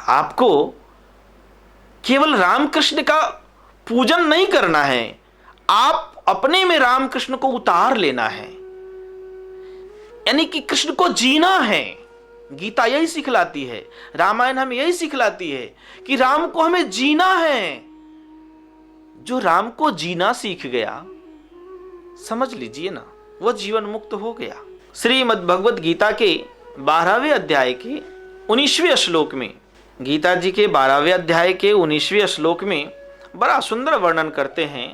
आपको केवल रामकृष्ण का पूजन नहीं करना है, आप अपने में रामकृष्ण को उतार लेना है, यानी कि कृष्ण को जीना है। गीता यही सिखलाती है, रामायण हमें यही सिखलाती है कि राम को हमें जीना है। जो राम को जीना सीख गया, समझ लीजिए ना, वह जीवन मुक्त हो गया। श्रीमद् भगवत गीता के 12वें अध्याय के 19वें श्लोक में, गीता जी के 12वें अध्याय के 19वें श्लोक में बड़ा सुंदर वर्णन करते हैं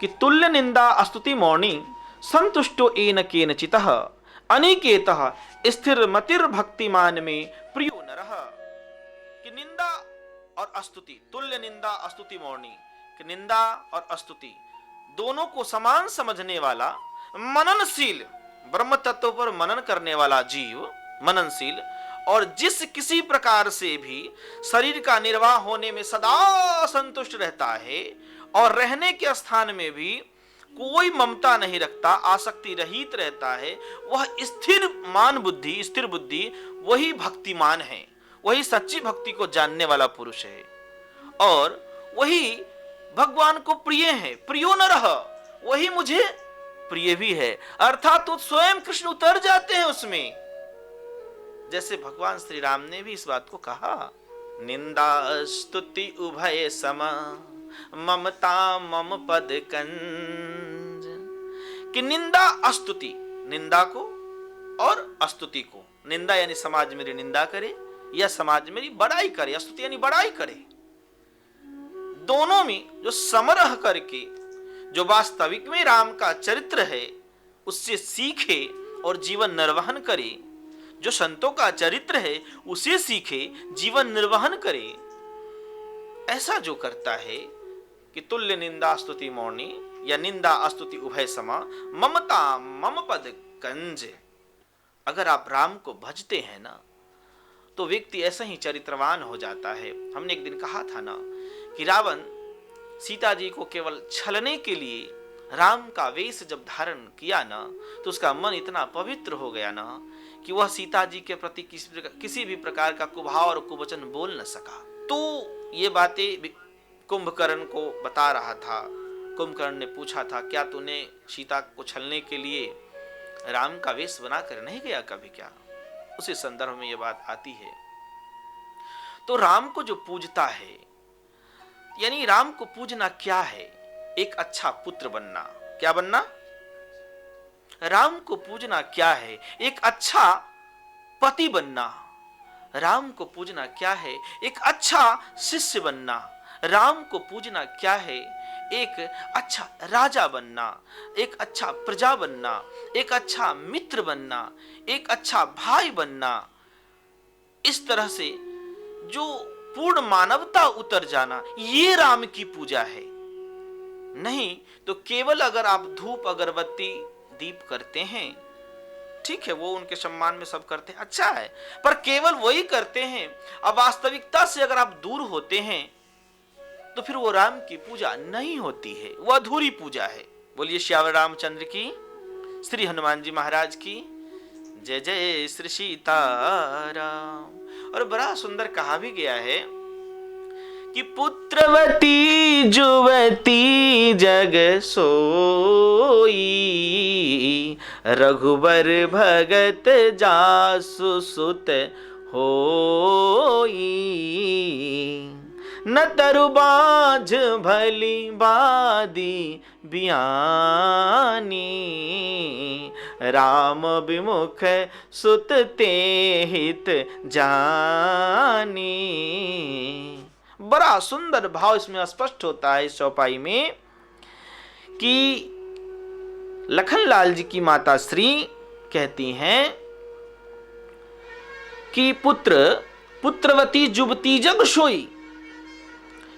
कि तुल्य निंदा स्तुति मौनी संतुष्टो एन केनचितः अनिकेतः स्थिर मतिर भक्तिमान में प्रियो नरः। कि निंदा और स्तुति, तुल्य निंदा स्तुति मौनी, कि निंदा और स्तुति दोनों को समान समझने वाला, मननशील, ब्रह्म तत्व पर मनन करने वाला जीव, मननशील, और जिस किसी प्रकार से भी शरीर का निर्वाह होने में सदा संतुष्ट रहता है और रहने के स्थान में भी कोई ममता नहीं रखता, आसक्ति रहित रहता है, वह स्थिर मान बुद्धि, स्थिर बुद्धि, वही भक्तिमान है, वही सच्ची भक्ति को जानने वाला पुरुष है और वही भगवान को प्रिय है। प्रियो न रह, वही मुझे प्रिय भी है, अर्थात तो स्वयं कृष्ण उतर जाते हैं उसमें। जैसे भगवान श्री राम ने भी इस बात को कहा, निंदा स्तुति उभय सम ममता मम पद कंज। कि निंदा स्तुति, निंदा को और स्तुति को, निंदा यानी समाज मेरी निंदा करे या समाज मेरी बड़ाई करे, स्तुति यानी बड़ाई करे, दोनों में जो समरह करके जो वास्तविक में राम का चरित्र है उससे सीखे और जीवन निर्वहन करे, जो संतों का चरित्र है उसे सीखे, जीवन निर्वहन करे, ऐसा जो करता है कि तुल्य निंदा स्तुति मौनी या निंदा स्तुति उभय समा ममता मम पद कंज। अगर आप राम को भजते हैं ना तो व्यक्ति ऐसा ही चरित्रवान हो जाता है। हमने एक दिन कहा था ना कि रावण सीता जी को केवल छलने के लिए राम का वेश जब धारण किया ना तो उसका मन इतना पवित्र हो गया ना कि वह सीता जी के प्रति किसी भी प्रकार का कुभाव और कुवचन बोल न सका। तो ये बातें कुंभकर्ण को बता रहा था। कुंभकर्ण ने पूछा था, क्या तूने सीता को छलने के लिए राम का वेश बनाकर नहीं गया कभी क्या? उसी संदर्भ में यह बात आती है। तो राम को जो पूजता है, यानी राम को पूजना क्या है? एक अच्छा पुत्र बनना। क्या बनना? राम को पूजना क्या है? एक अच्छा पति बनना। राम को पूजना क्या है? एक अच्छा शिष्य बनना। राम को पूजना क्या है? एक अच्छा राजा बनना, एक अच्छा प्रजा बनना, एक अच्छा मित्र बनना, एक अच्छा भाई बनना। इस तरह से जो पूर्ण मानवता उतर जाना, ये राम की पूजा है। नहीं तो केवल अगर आप धूप अगरबत्ती दीप करते हैं, ठीक है, वो उनके सम्मान में सब करते हैं, अच्छा है, पर केवल वही करते हैं, अब वास्तविकता से अगर आप दूर होते हैं तो फिर वो राम की पूजा नहीं होती है, वो अधूरी पूजा है। बोलिए श्याम रामचंद्र की, श्री हनुमान जी महाराज की जय जय श्री सीताराम। और बड़ा सुंदर कहा भी गया है कि पुत्रवती जुवती जग सोई, रघुबर भगत जासु सुत होई। न तरु बाझ भली बादी बियानी, राम विमुख सुत ते हित जानी। बड़ा सुंदर भाव इसमें स्पष्ट होता है इस चौपाई में कि लखनलाल जी की माता श्री कहती हैं कि पुत्रवती जुबती जग सोई।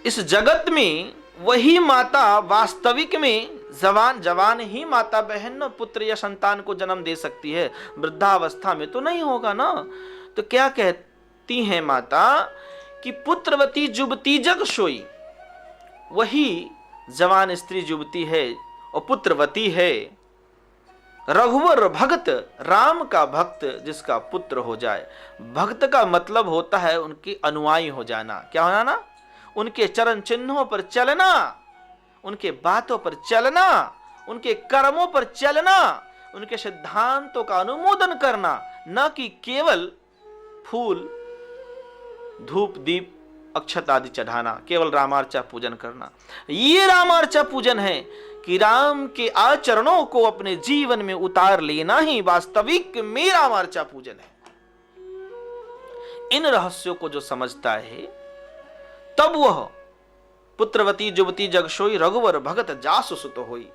इस जगत में वही माता वास्तविक में जवान ही माता बहन पुत्र या संतान को जन्म दे सकती है, वृद्धावस्था में तो नहीं होगा ना। तो क्या कहती हैं माता कि पुत्रवती जुबती जग सोई, वही जवान स्त्री जुबती है और पुत्रवती है। रघुवर भगत, राम का भक्त जिसका पुत्र हो जाए। भक्त का मतलब होता है उनके अनुयायी हो जाना। क्या होना ना? उनके चरण चिन्हों पर चलना, उनके बातों पर चलना, उनके कर्मों पर चलना, उनके सिद्धांतों का अनुमोदन करना, न कि केवल फूल धूप दीप अक्षत आदि चढ़ाना, केवल रामार्चा पूजन करना। ये रामार्चा पूजन है कि राम के आचरणों को अपने जीवन में उतार लेना ही वास्तविक में रामार्चा पूजन है। इन रहस्यों को जो समझता है तब वह पुत्रवती जुवती जगसोई रघुवर भगत जासु सुत होई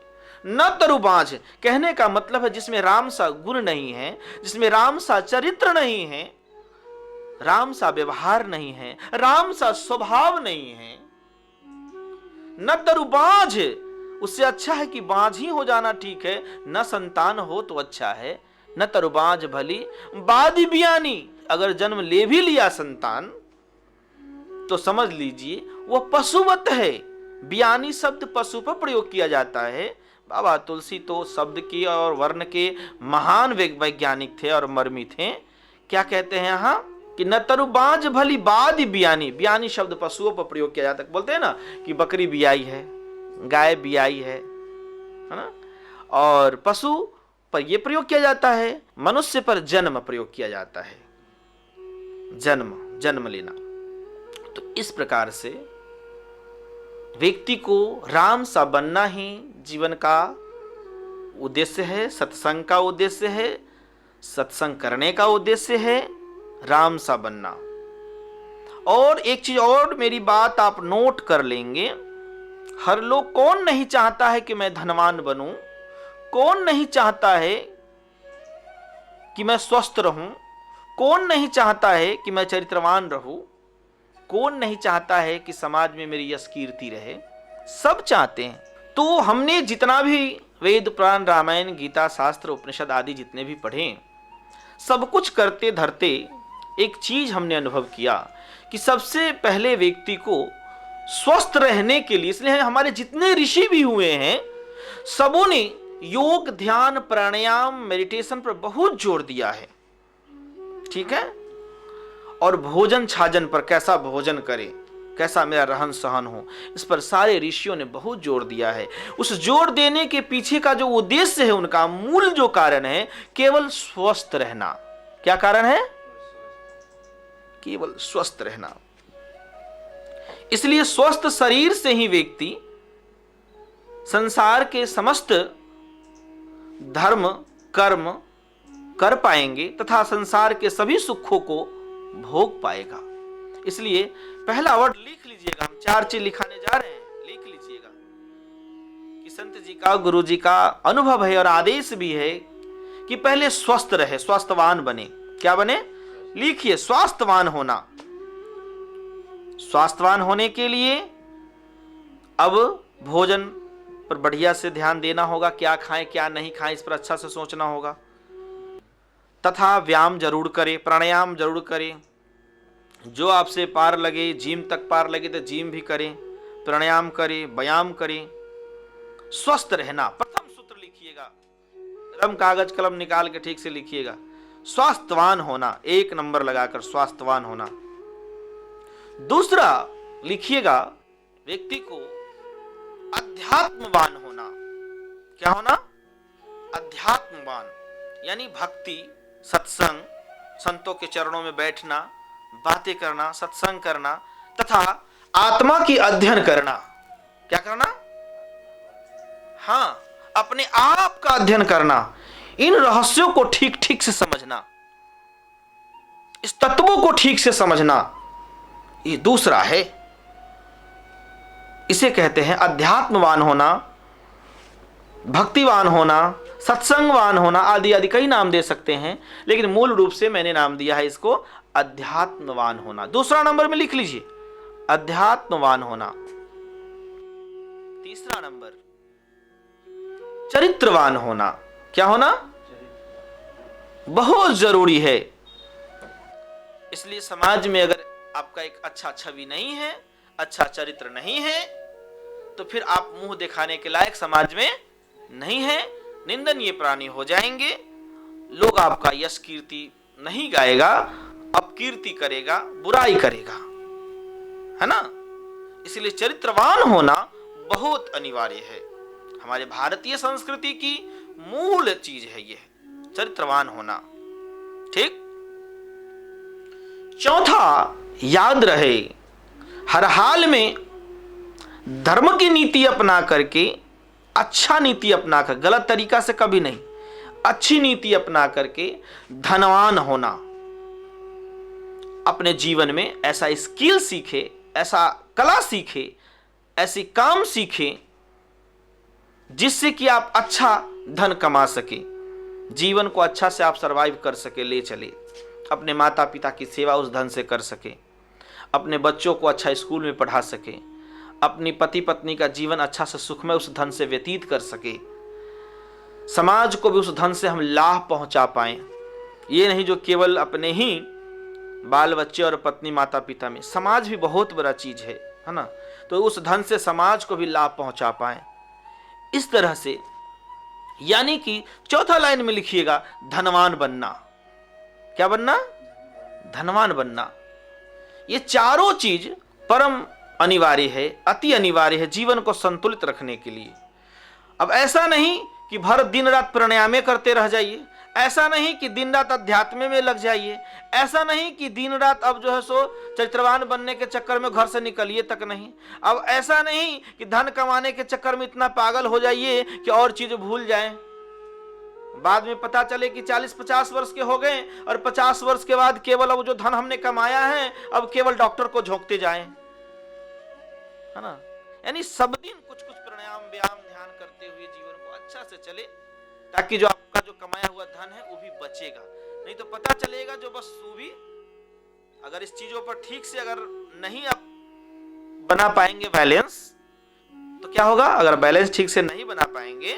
न तरुबाज। कहने का मतलब है जिसमें राम सा गुण नहीं है, जिसमें राम सा चरित्र नहीं है, राम सा व्यवहार नहीं है, राम सा स्वभाव नहीं है, न तरुबाज, उससे अच्छा है कि बांझ ही हो जाना ठीक है, न संतान हो तो अच्छा है। न तरुबाज भली बादी बियानी, अगर जन्म ले भी लिया संतान तो समझ लीजिए वह पशुवत है। बियानी शब्द पशु पर प्रयोग किया जाता है। बाबा तुलसी तो शब्द के और वर्ण के महान वैज्ञानिक थे और मर्मी थे। क्या कहते हैं यहाँ कि न तरुबाज भली बादी बियानी। बियानी शब्द पशुओं पर प्रयोग किया जाता है। बोलते हैं ना कि बकरी बियाई है, गाय बियाई है ना, और पशु पर यह प्रयोग किया जाता है। मनुष्य पर जन्म प्रयोग किया जाता है, जन्म लेना। तो इस प्रकार से व्यक्ति को राम सा बनना ही जीवन का उद्देश्य है, सत्संग का उद्देश्य है, सत्संग करने का उद्देश्य है, राम सा बनना। और एक चीज और, मेरी बात आप नोट कर लेंगे, हर लोग, कौन नहीं चाहता है कि मैं धनवान बनूं, कौन नहीं चाहता है कि मैं स्वस्थ रहूं, कौन नहीं चाहता है कि मैं चरित्रवान रहूं, कौन नहीं चाहता है कि समाज में मेरी यश कीर्ति रहे, सब चाहते हैं। तो हमने जितना भी वेद पुराण रामायण गीता शास्त्र उपनिषद आदि जितने भी पढ़े, सब कुछ करते धरते एक चीज हमने अनुभव किया कि सबसे पहले व्यक्ति को स्वस्थ रहने के लिए, इसलिए हमारे जितने ऋषि भी हुए हैं सबों ने योग ध्यान प्राणायाम मेडिटेशन पर बहुत जोर दिया है, ठीक है। और भोजन छाजन पर, कैसा भोजन करें, कैसा मेरा रहन सहन हो, इस पर सारे ऋषियों ने बहुत जोर दिया है। उस जोर देने के पीछे का जो उद्देश्य है, उनका मूल जो कारण है, केवल स्वस्थ रहना। क्या कारण है? केवल स्वस्थ रहना। इसलिए स्वस्थ शरीर से ही व्यक्ति संसार के समस्त धर्म कर्म कर पाएंगे तथा संसार के सभी सुखों को भोग पाएगा। इसलिए पहला वर्ड लिख लीजिएगा, हम 4 चीज लिखाने जा रहे हैं, लिख लीजिएगा कि संत जी का, गुरु जी का अनुभव है और आदेश भी है कि पहले स्वस्थ रहे, स्वास्थ्यवान बने। क्या बने? लिखिए, स्वास्थ्यवान होना। स्वास्थ्यवान होने के लिए अब भोजन पर बढ़िया से ध्यान देना होगा, क्या खाएं क्या नहीं खाएं इस पर अच्छा से सोचना होगा, तथा व्यायाम जरूर करें, प्राणायाम जरूर करें। जो आपसे पार लगे, जिम तक पार लगे तो जिम भी करें, प्राणायाम करें, व्यायाम करें। स्वस्थ रहना, प्रथम सूत्र लिखिएगा, रम कागज कलम निकाल के ठीक से लिखिएगा। स्वास्थ्यवान होना, 1 नंबर लगाकर स्वास्थ्यवान होना। दूसरा लिखिएगा, व्यक्ति को अध्यात्मवान होना। क्या होना? अध्यात्मवान, यानी भक्ति, सत्संग, संतों के चरणों में बैठना, बातें करना, सत्संग करना तथा आत्मा की अध्ययन करना। क्या करना? हाँ, अपने आप का अध्ययन करना, इन रहस्यों को ठीक ठीक से समझना, इस तत्वों को ठीक से समझना, ये दूसरा है। इसे कहते हैं अध्यात्मवान होना, भक्तिवान होना, सत्संगवान होना, आदि आदि कई नाम दे सकते हैं, लेकिन मूल रूप से मैंने नाम दिया है इसको अध्यात्मवान होना। दूसरा नंबर में लिख लीजिए, अध्यात्मवान होना। तीसरा नंबर चरित्रवान होना। क्या होना? बहुत जरूरी है। इसलिए समाज में अगर आपका एक अच्छा छवि नहीं है, अच्छा चरित्र नहीं है, तो फिर आप मुंह दिखाने के लायक समाज में नहीं है, निंदनीय प्राणी हो जाएंगे। लोग आपका यश कीर्ति नहीं गाएगा, अपकीर्ति करेगा, बुराई करेगा, है ना। इसलिए चरित्रवान होना बहुत अनिवार्य है। हमारे भारतीय संस्कृति की मूल चीज है यह चरित्रवान होना। ठीक। चौथा, याद रहे हर हाल में धर्म की नीति अपना करके, अच्छा नीति अपना कर, गलत तरीका से कभी नहीं, अच्छी नीति अपना करके धनवान होना। अपने जीवन में ऐसा स्किल सीखे, ऐसा कला सीखे, ऐसी काम सीखे जिससे कि आप अच्छा धन कमा सके, जीवन को अच्छा से आप सरवाइव कर सके, ले चले, अपने माता पिता की सेवा उस धन से कर सके, अपने बच्चों को अच्छा स्कूल में पढ़ा सके, अपनी पति पत्नी का जीवन अच्छा से सुखमय उस धन से व्यतीत कर सके, समाज को भी उस धन से हम लाभ पहुंचा पाएं। ये नहीं जो केवल अपने ही बाल बच्चे और पत्नी माता पिता में, समाज भी बहुत बड़ा चीज है ना। तो उस धन से समाज को भी लाभ पहुंचा पाएं। इस तरह से, यानी कि चौथा लाइन में लिखिएगा, धनवान बनना। क्या बनना? धनवान बनना। ये चारों चीज परम अनिवार्य है, अति अनिवार्य है जीवन को संतुलित रखने के लिए। अब ऐसा नहीं कि भर दिन रात प्राणायाम करते रह जाइए, ऐसा नहीं कि दिन रात अध्यात्म में लग जाइए, ऐसा नहीं कि दिन रात अब जो है सो चरित्रवान बनने के चक्कर में घर से निकलिए तक नहीं। अब ऐसा नहीं कि धन कमाने के चक्कर में इतना पागल हो जाइए कि और चीज भूल जाएं। बाद में पता चले कि 40-50 वर्ष के हो गए और 50 वर्ष के बाद केवल अब जो धन हमने कमाया है अब केवल डॉक्टर को झोंकते जाएं, है ना। यानी सब दिन कुछ कुछ प्राणायाम व्यायाम ध्यान करते हुए जीवन को अच्छा से चले, ताकि जो आपका जो कमाया हुआ धन है वो भी बचेगा। नहीं तो पता चलेगा जो बस वो भी, अगर इस चीजों पर ठीक से अगर नहीं आप बना पाएंगे बैलेंस, तो क्या होगा? अगर बैलेंस ठीक से नहीं बना पाएंगे,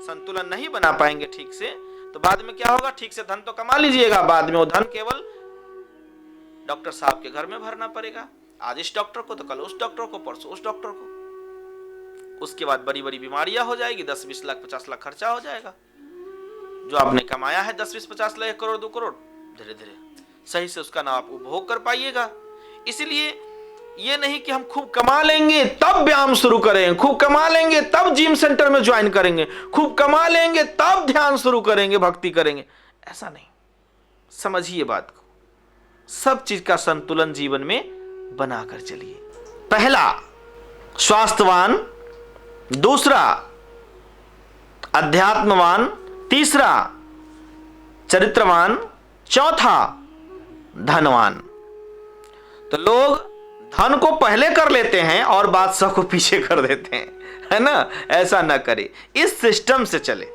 संतुलन नहीं बना पाएंगे ठीक से, तो बाद में क्या होगा? ठीक से धन तो कमा लीजिएगा, बाद में वो धन केवल डॉक्टर साहब के घर में भरना पड़ेगा। आज इस डॉक्टर को तो कल उस डॉक्टर को, परसों उस डॉक्टर को। उसके बाद बड़ी बड़ी बीमारियां हो जाएगी, 10-20 लाख 50 लाख खर्चा हो जाएगा। जो आपने कमाया है 10-20 50 लाख 1 करोड़ 2 करोड़, धीरे धीरे सही से उसका ना आप उपभोग कर पाइएगा। इसलिए ये नहीं कि हम खूब कमा लेंगे तब व्यायाम शुरू करें, खूब कमा लेंगे तब जिम सेंटर में ज्वाइन करेंगे, खूब कमा लेंगे तब ध्यान शुरू करेंगे, भक्ति करेंगे, ऐसा नहीं। समझिए बात को, सब चीज का संतुलन जीवन में बनाकर चलिए। पहला स्वास्थ्यवान, दूसरा अध्यात्मवान, तीसरा चरित्रवान, चौथा धनवान। तो लोग धन को पहले कर लेते हैं और बादशाह को पीछे कर देते हैं, है ना। ऐसा ना करें, इस सिस्टम से चले।